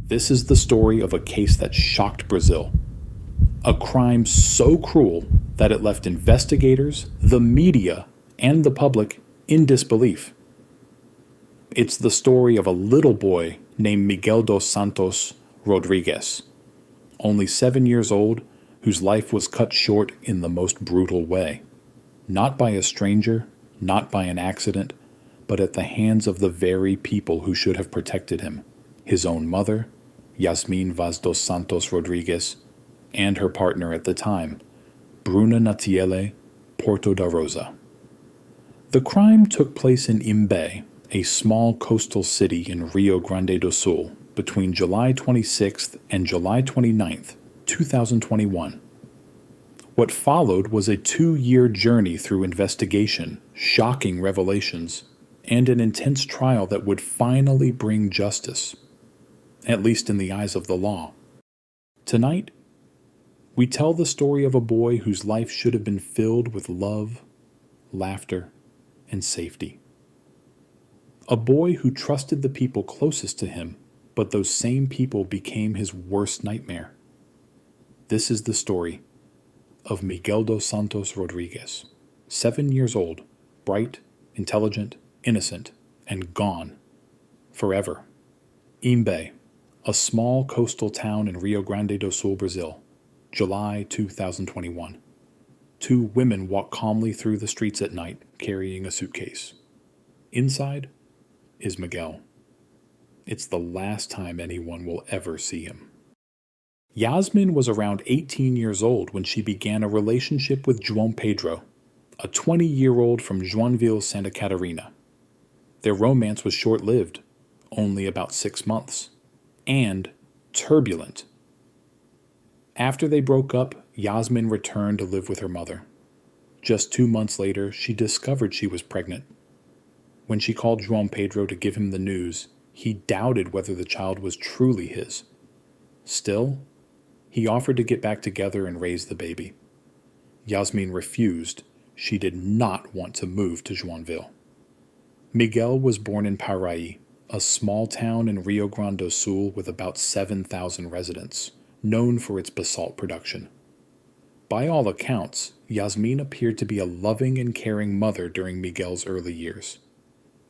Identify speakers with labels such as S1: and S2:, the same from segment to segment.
S1: This is the story of a case that shocked Brazil. A crime so cruel that it left investigators, the media, and the public in disbelief. It's the story of a little boy named Miguel dos Santos Rodrigues, only 7 years old, whose life was cut short in the most brutal way. Not by a stranger, not by an accident, but at the hands of the very people who should have protected him: his own mother, Yasmin Vaz dos Santos Rodrigues, and her partner at the time, Bruna Natiele Porto da Rosa. The crime took place in IMBÉ, a small coastal city in Rio Grande do Sul, between July 26th and July 29th, 2021. What followed was a 2-year journey through investigation, shocking revelations, and an intense trial that would finally bring justice, at least in the eyes of the law. Tonight, we tell the story of a boy whose life should have been filled with love, laughter, and safety. A boy who trusted the people closest to him, but those same people became his worst nightmare. This is the story of Miguel dos Santos Rodrigues, 7 years old, bright, intelligent, innocent, and gone forever. Imbé, a small coastal town in Rio Grande do Sul, Brazil, July 2021. 2 women walk calmly through the streets at night carrying a suitcase. Inside is Miguel. It's the last time anyone will ever see him. Yasmin was around 18 years old when she began a relationship with João Pedro, a 20-year-old from Joinville, Santa Catarina. Their romance was short-lived, only about 6 months, and turbulent. After they broke up, Yasmin returned to live with her mother. Just 2 months later, she discovered she was pregnant. When she called João Pedro to give him the news, he doubted whether the child was truly his. Still, he offered to get back together and raise the baby. Yasmin refused. She did not want to move to Joinville. Miguel was born in Paraí, a small town in Rio Grande do Sul with about 7,000 residents, known for its basalt production. By all accounts, Yasmin appeared to be a loving and caring mother during Miguel's early years,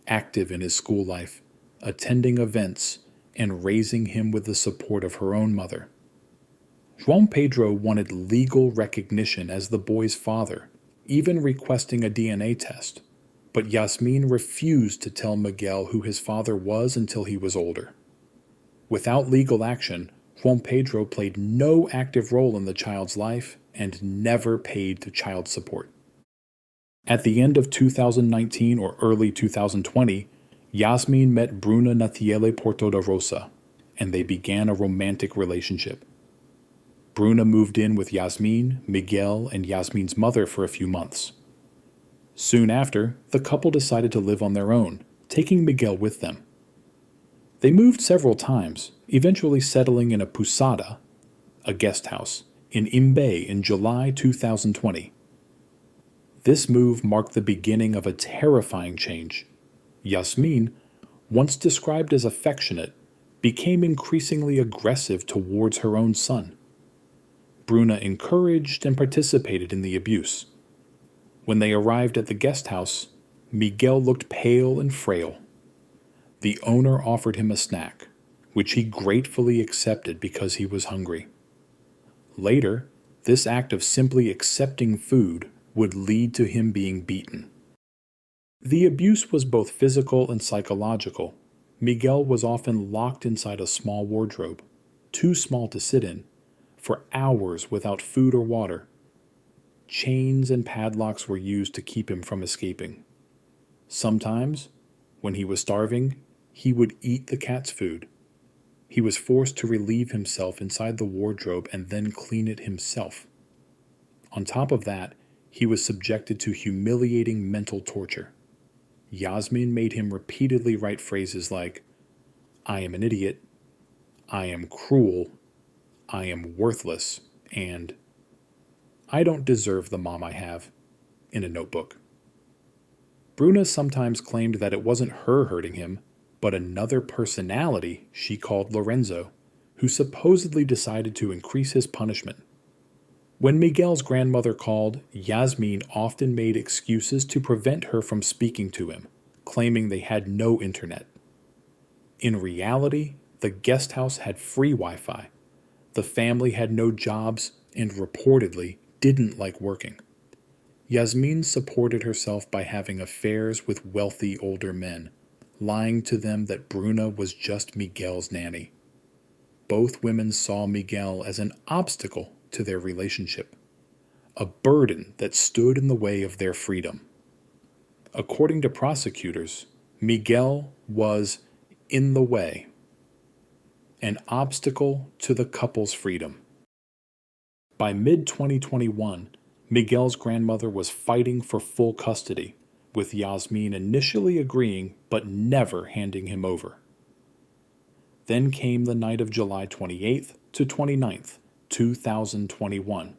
S1: active in his school life, attending events, and raising him with the support of her own mother. João Pedro wanted legal recognition as the boy's father, even requesting a DNA test, but Yasmin refused to tell Miguel who his father was until he was older. Without legal action, João Pedro played no active role in the child's life and never paid the child support. At the end of 2019 or early 2020, Yasmin met Bruna Natiele Porto da Rosa, and they began a romantic relationship. Bruna moved in with Yasmin, Miguel, and Yasmin's mother for a few months. Soon after, the couple decided to live on their own, taking Miguel with them. They moved several times, eventually settling in a pousada, a guest house, in Imbé in July 2020. This move marked the beginning of a terrifying change. Yasmin, once described as affectionate, became increasingly aggressive towards her own son. Bruna encouraged and participated in the abuse. When they arrived at the guest house, Miguel looked pale and frail. The owner offered him a snack, which he gratefully accepted because he was hungry. Later, this act of simply accepting food would lead to him being beaten. The abuse was both physical and psychological. Miguel was often locked inside a small wardrobe, too small to sit in, for hours without food or water. Chains and padlocks were used to keep him from escaping. Sometimes, when he was starving, he would eat the cat's food. He was forced to relieve himself inside the wardrobe and then clean it himself. On top of that, he was subjected to humiliating mental torture. Yasmin made him repeatedly write phrases like, "I am an idiot," "I am cruel," "I am worthless," and "I don't deserve the mom I have," in a notebook. Bruna sometimes claimed that it wasn't her hurting him, but another personality she called Lorenzo, who supposedly decided to increase his punishment. When Miguel's grandmother called, Yasmin often made excuses to prevent her from speaking to him, claiming they had no internet. In reality, the guest house had free Wi-Fi. The family had no jobs and reportedly didn't like working. Yasmin supported herself by having affairs with wealthy older men, lying to them that Bruna was just Miguel's nanny. Both women saw Miguel as an obstacle to their relationship, a burden that stood in the way of their freedom. According to prosecutors, Miguel was in the way, an obstacle to the couple's freedom. By mid-2021, Miguel's grandmother was fighting for full custody, with Yasmin initially agreeing but never handing him over. Then came the night of July 28th to 29th, 2021.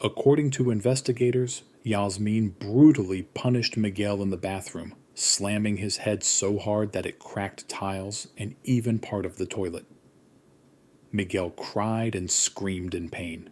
S1: According to investigators, Yasmin brutally punished Miguel in the bathroom, slamming his head so hard that it cracked tiles and even part of the toilet. Miguel cried and screamed in pain.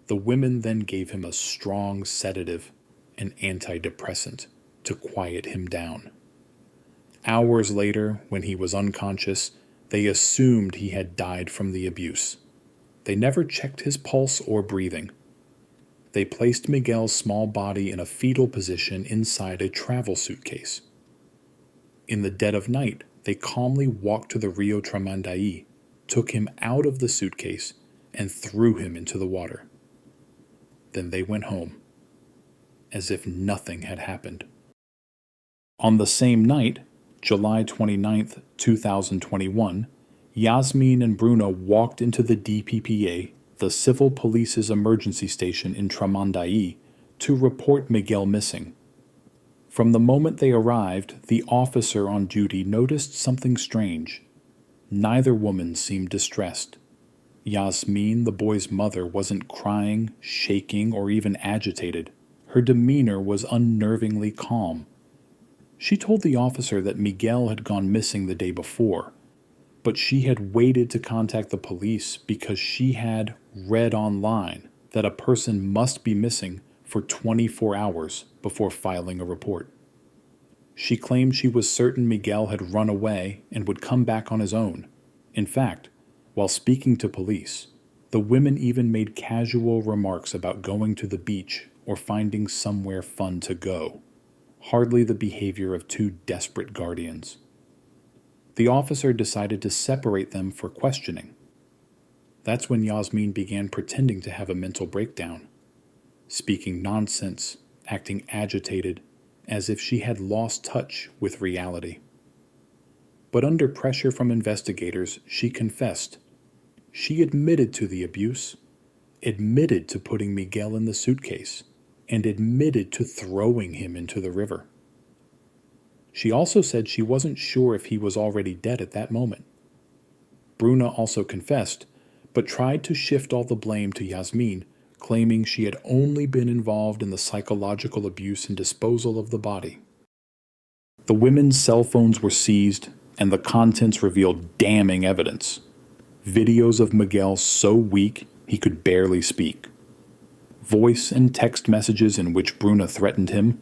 S1: The women then gave him a strong sedative, an antidepressant, to quiet him down. Hours later, when he was unconscious, they assumed he had died from the abuse. They never checked his pulse or breathing. They placed Miguel's small body in a fetal position inside a travel suitcase. In the dead of night, they calmly walked to the Rio Tramandaí, took him out of the suitcase, and threw him into the water. Then they went home, as if nothing had happened. On the same night, July 29th, 2021, Yasmin and Bruna walked into the DPPA, the Civil Police's emergency station in Tramandaí, to report Miguel missing. From the moment they arrived, the officer on duty noticed something strange. Neither woman seemed distressed. Yasmin, the boy's mother, wasn't crying, shaking, or even agitated. Her demeanor was unnervingly calm. She told the officer that Miguel had gone missing the day before, but she had waited to contact the police because she had read online that a person must be missing for 24 hours before filing a report. She claimed she was certain Miguel had run away and would come back on his own. In fact, while speaking to police, the women even made casual remarks about going to the beach or finding somewhere fun to go. Hardly the behavior of two desperate guardians. The officer decided to separate them for questioning. That's when Yasmin began pretending to have a mental breakdown, speaking nonsense, acting agitated, as if she had lost touch with reality. But under pressure from investigators, she confessed. She admitted to the abuse, admitted to putting Miguel in the suitcase, and admitted to throwing him into the river. She also said she wasn't sure if he was already dead at that moment. Bruna also confessed, but tried to shift all the blame to Yasmin, claiming she had only been involved in the psychological abuse and disposal of the body. The women's cell phones were seized, and the contents revealed damning evidence. Videos of Miguel so weak he could barely speak. Voice and text messages in which Bruna threatened him.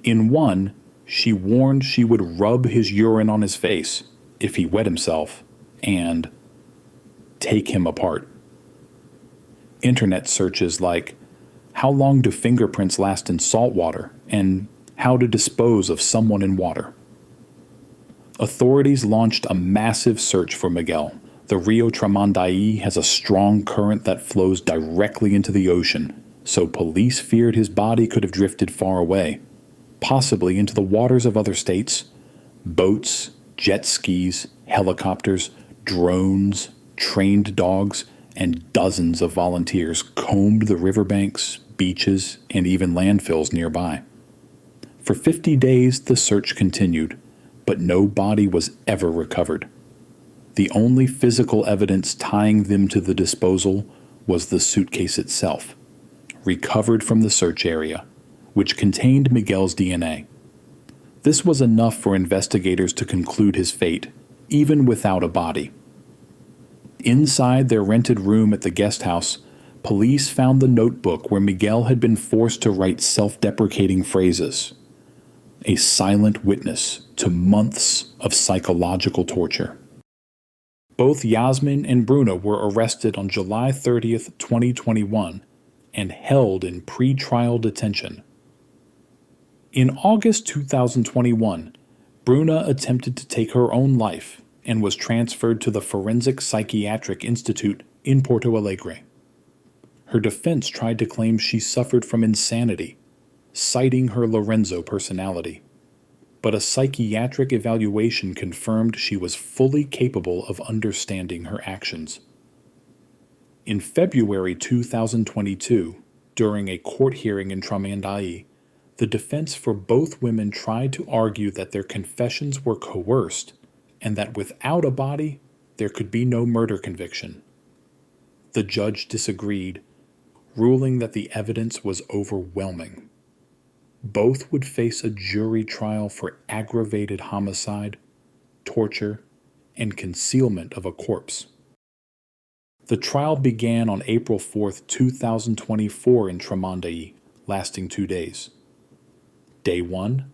S1: In one, she warned she would rub his urine on his face if he wet himself and take him apart. Internet searches like, how long do fingerprints last in salt water, and how to dispose of someone in water. Authorities launched a massive search for Miguel. The Rio Tramandaí has a strong current that flows directly into the ocean, so police feared his body could have drifted far away, possibly into the waters of other states. Boats, jet skis, helicopters, drones, trained dogs, and dozens of volunteers combed the riverbanks, beaches, and even landfills nearby. For 50 days, the search continued, but no body was ever recovered. The only physical evidence tying them to the disposal was the suitcase itself, recovered from the search area, which contained Miguel's DNA. This was enough for investigators to conclude his fate, even without a body. Inside their rented room at the guest house, police found the notebook where Miguel had been forced to write self-deprecating phrases, a silent witness to months of psychological torture. Both Yasmin and Bruna were arrested on July 30th, 2021, and held in pre-trial detention. In August 2021, Bruna attempted to take her own life and was transferred to the Forensic Psychiatric Institute in Porto Alegre. Her defense tried to claim she suffered from insanity, citing her Lorenzo personality. But a psychiatric evaluation confirmed she was fully capable of understanding her actions. In February 2022, during a court hearing in Tramandaí, the defense for both women tried to argue that their confessions were coerced and that without a body, there could be no murder conviction. The judge disagreed, ruling that the evidence was overwhelming. Both would face a jury trial for aggravated homicide, torture, and concealment of a corpse. The trial began on April 4, 2024 in Tramandaí, lasting 2 days. Day 1,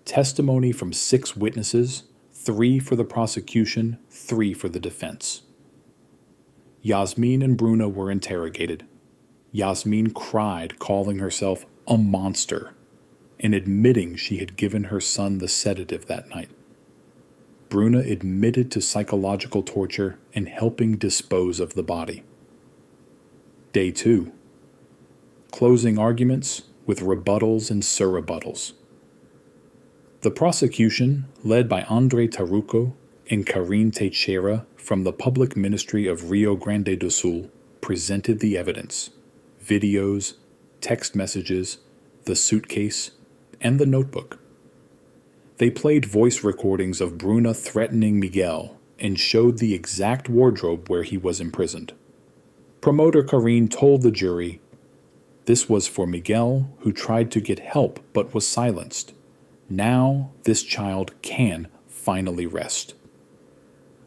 S1: testimony from 6 witnesses, 3 for the prosecution, 3 for the defense. Yasmin and Bruna were interrogated. Yasmin cried, calling herself a monster and admitting she had given her son the sedative that night. Bruna admitted to psychological torture and helping dispose of the body. Day 2, closing arguments with rebuttals and surrebuttals. The prosecution, led by André Taruco and Karine Teixeira from the Public Ministry of Rio Grande do Sul, presented the evidence, videos, text messages, the suitcase, and the notebook. They played voice recordings of Bruna threatening Miguel and showed the exact wardrobe where he was imprisoned. Promoter Karine told the jury, "This was for Miguel, who tried to get help but was silenced. Now this child can finally rest."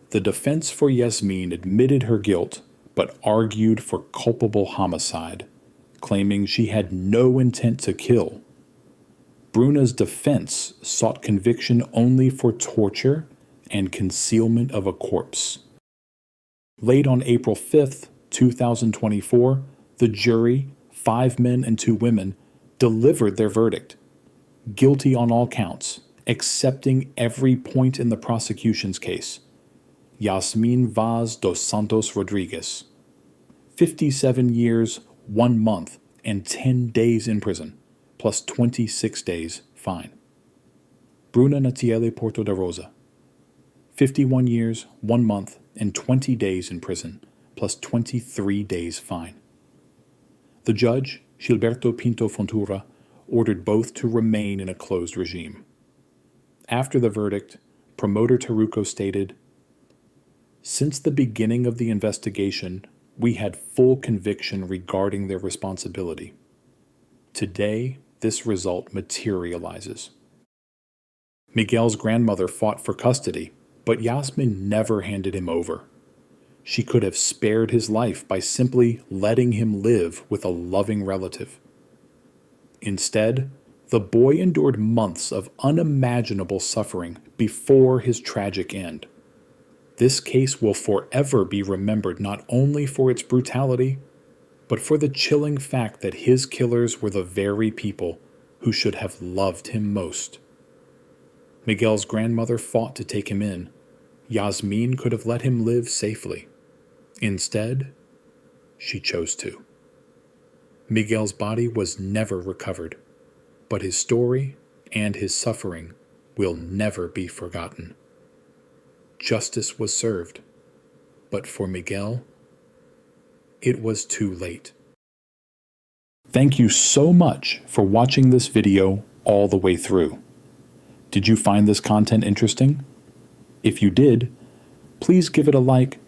S1: The defense for Yasmin admitted her guilt but argued for culpable homicide, claiming she had no intent to kill. Bruna's defense sought conviction only for torture and concealment of a corpse. Late on April 5th, 2024, the jury, 5 men and 2 women, delivered their verdict. Guilty on all counts, accepting every point in the prosecution's case. Yasmin Vaz dos Santos Rodriguez, 57 years, 1 month, and 10 days in prison, plus 26 days fine. Bruna Natiele Porto da Rosa, 51 years, 1 month, and 20 days in prison, plus 23 days fine. The judge, Gilberto Pinto Fontoura, ordered both to remain in a closed regime. After the verdict, Promoter Taruco stated, "Since the beginning of the investigation, we had full conviction regarding their responsibility. Today, this result materializes." Miguel's grandmother fought for custody, but Yasmin never handed him over. She could have spared his life by simply letting him live with a loving relative. Instead, the boy endured months of unimaginable suffering before his tragic end. This case will forever be remembered not only for its brutality, but for the chilling fact that his killers were the very people who should have loved him most. Miguel's grandmother fought to take him in. Yasmin could have let him live safely. Instead, she chose to. Miguel's body was never recovered, but his story and his suffering will never be forgotten. Justice was served, but for Miguel, it was too late. Thank you so much for watching this video all the way through. Did you find this content interesting? If you did, please give it a like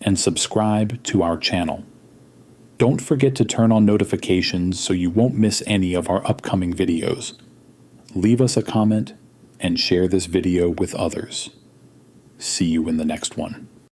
S1: and subscribe to our channel. Don't forget to turn on notifications so you won't miss any of our upcoming videos. Leave us a comment and share this video with others. See you in the next one.